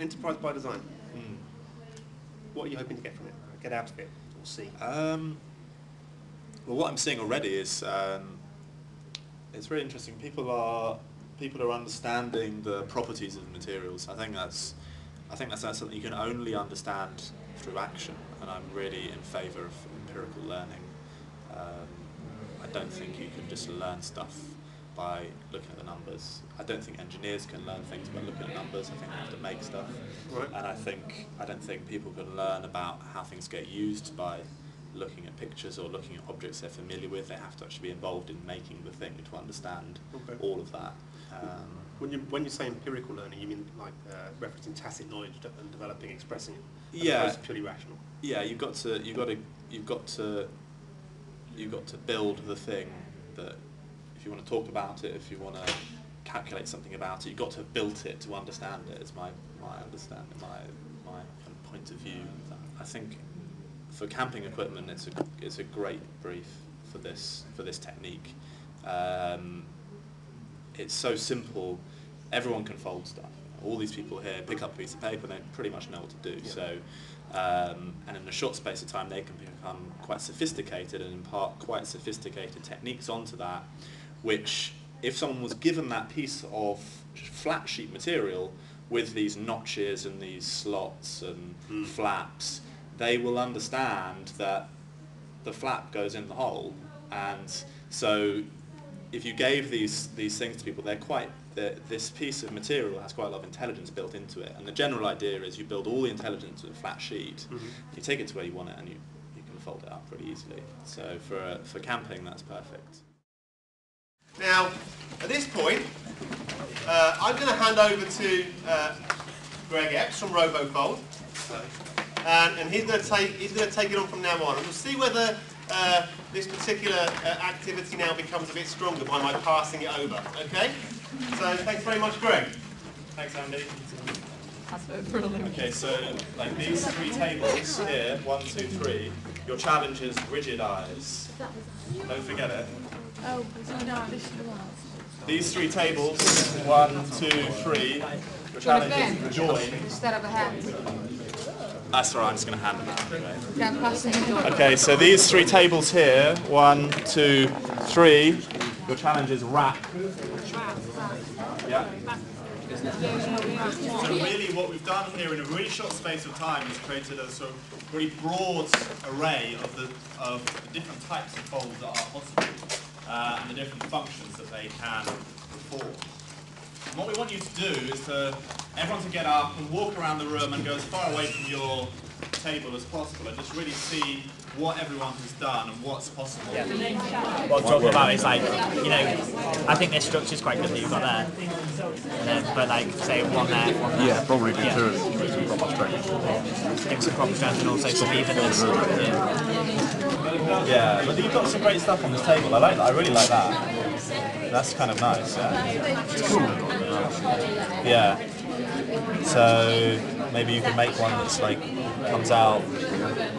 enterprise by design. What are you hoping to get from it? Get out of it, or see? Well, what I'm seeing already is it's really interesting. People are understanding the properties of the materials. I think that's something you can only understand through action, and I'm really in favour of empirical learning. I don't think you can just learn stuff by looking at the numbers. I don't think engineers can learn things by looking at numbers. I think they have to make stuff. Right. And I don't think people can learn about how things get used by looking at pictures or looking at objects they're familiar with. They have to actually be involved in making the thing to understand all of that. When you say empirical learning, you mean like referencing tacit knowledge and developing, expressing it, as Yeah. opposed to purely rational. Yeah, you've got to build the thing that, if you want to talk about it, if you want to calculate something about it, you've got to have built it to understand it. Is my understanding, my kind of point of view. I think for camping equipment, it's a great brief for this technique. It's so simple. Everyone can fold stuff. All these people here pick up a piece of paper and they pretty much know what to do. Yeah. So, and in a short space of time, they can become quite sophisticated and impart quite sophisticated techniques onto that, which, if someone was given that piece of flat sheet material with these notches and these slots and flaps, they will understand that the flap goes in the hole. And so if you gave these things to people, this piece of material has quite a lot of intelligence built into it. And the general idea is you build all the intelligence with a flat sheet, you take it to where you want it, and you can fold it up pretty easily. So for camping, that's perfect. Now, at this point, I'm going to hand over to Greg Epps from RoboFold, and he's going to take it on from now on, and we'll see whether this particular activity now becomes a bit stronger by my passing it over. Okay? So thanks very much, Greg. Thanks, Andy. That's brilliant. Okay, so like these three tables here, 1, 2, 3. Your challenge is rigid eyes. Don't forget it. Oh, no, additional ones. These three tables, 1, 2, 3. Your challenge is join. Instead of a hand. That's all right, I'm just going to hand them out anyway. Can't pass it in. Okay, so these three tables here, 1, 2, 3. Your challenge is wrap. Yeah. So really what we've done here in a really short space of time is created a sort of really broad array of the different types of folds that are possible and the different functions that they can perform. And what we want you to do is for everyone to get up and walk around the room and go as far away from your table as possible and just really see what everyone has done and what's possible. Yeah. What I'm talking about is like, you know, I think this structure's quite good that you've got there. And then, but like, say one there, one there. Yeah, probably do too. Some proper strength. Give some proper strength and also some evenness. Yeah, but you've got some great stuff on this table. I like that. I really like that. That's kind of nice. Yeah. Yeah. So maybe you can make one that's like comes out.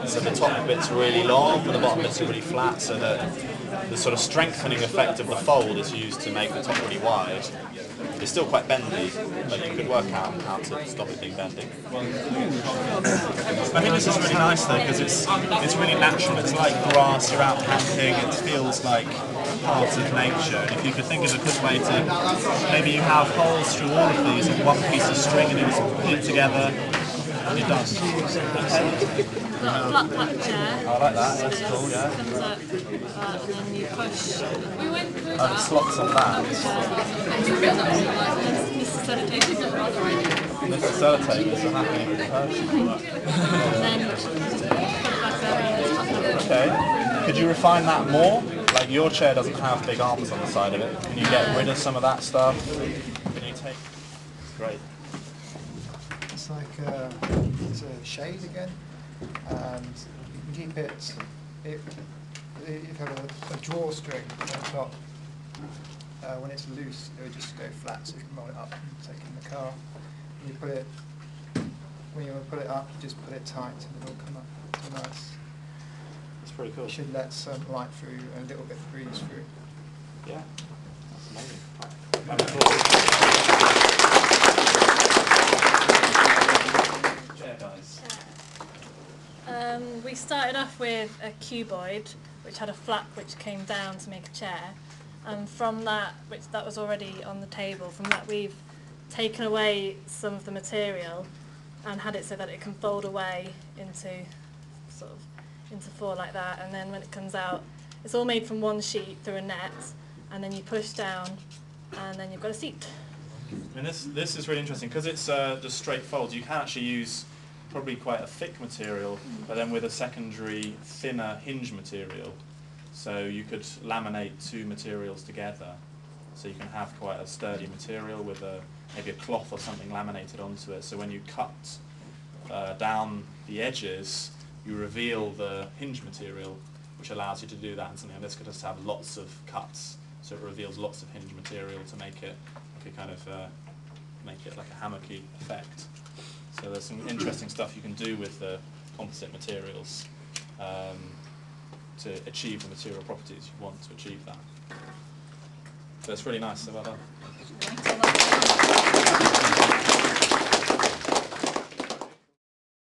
So the top bit's really long and the bottom bits are really flat, so that the sort of strengthening effect of the fold is used to make the top really wide. It's still quite bendy, but you could work out how to stop it being bendy. I think this is really nice though, because it's really natural. It's like grass, you're out camping, it feels like part of nature. And if you could think of a good way to, maybe you have holes through all of these in one piece of string and you just pull it together and you're done. Flat pack chair. I like that, that's cool, yeah. Comes up and then you push. We went through Oh, the slots on that. Mr. Sellotape is a rather idea. Mr. Sellotape is a happy person. And then just put it back there and Okay. Could you refine that more? Like your chair doesn't have big arms on the side of it. Can you get rid of some of that stuff? Can you take? Great. It's like it's a shade again, and you can keep it. You've had a drawstring on top. When it's loose, it would just go flat, so you can roll it up and take it in the car. When you put it, when you want to put it up, you just put it tight, and it'll come up. It's nice. That's pretty cool. You should let some light through and a little bit of breeze through. Yeah, that's amazing. we started off with a cuboid, which had a flap which came down to make a chair, and from that, that was already on the table, from that we've taken away some of the material and had it so that it can fold away into into four like that, and then when it comes out, it's all made from one sheet through a net, and then you push down, and then you've got a seat. I mean, this is really interesting because it's just straight folds. You can actually use probably quite a thick material, but then with a secondary thinner hinge material. So you could laminate two materials together. So you can have quite a sturdy material with maybe a cloth or something laminated onto it. So when you cut down the edges, you reveal the hinge material, which allows you to do that. And something like this could just have lots of cuts. So it reveals lots of hinge material to make it like a kind of make it like a hammocky effect. So there's some interesting stuff you can do with the composite materials to achieve the material properties you want to achieve that. So it's really nice. So well done.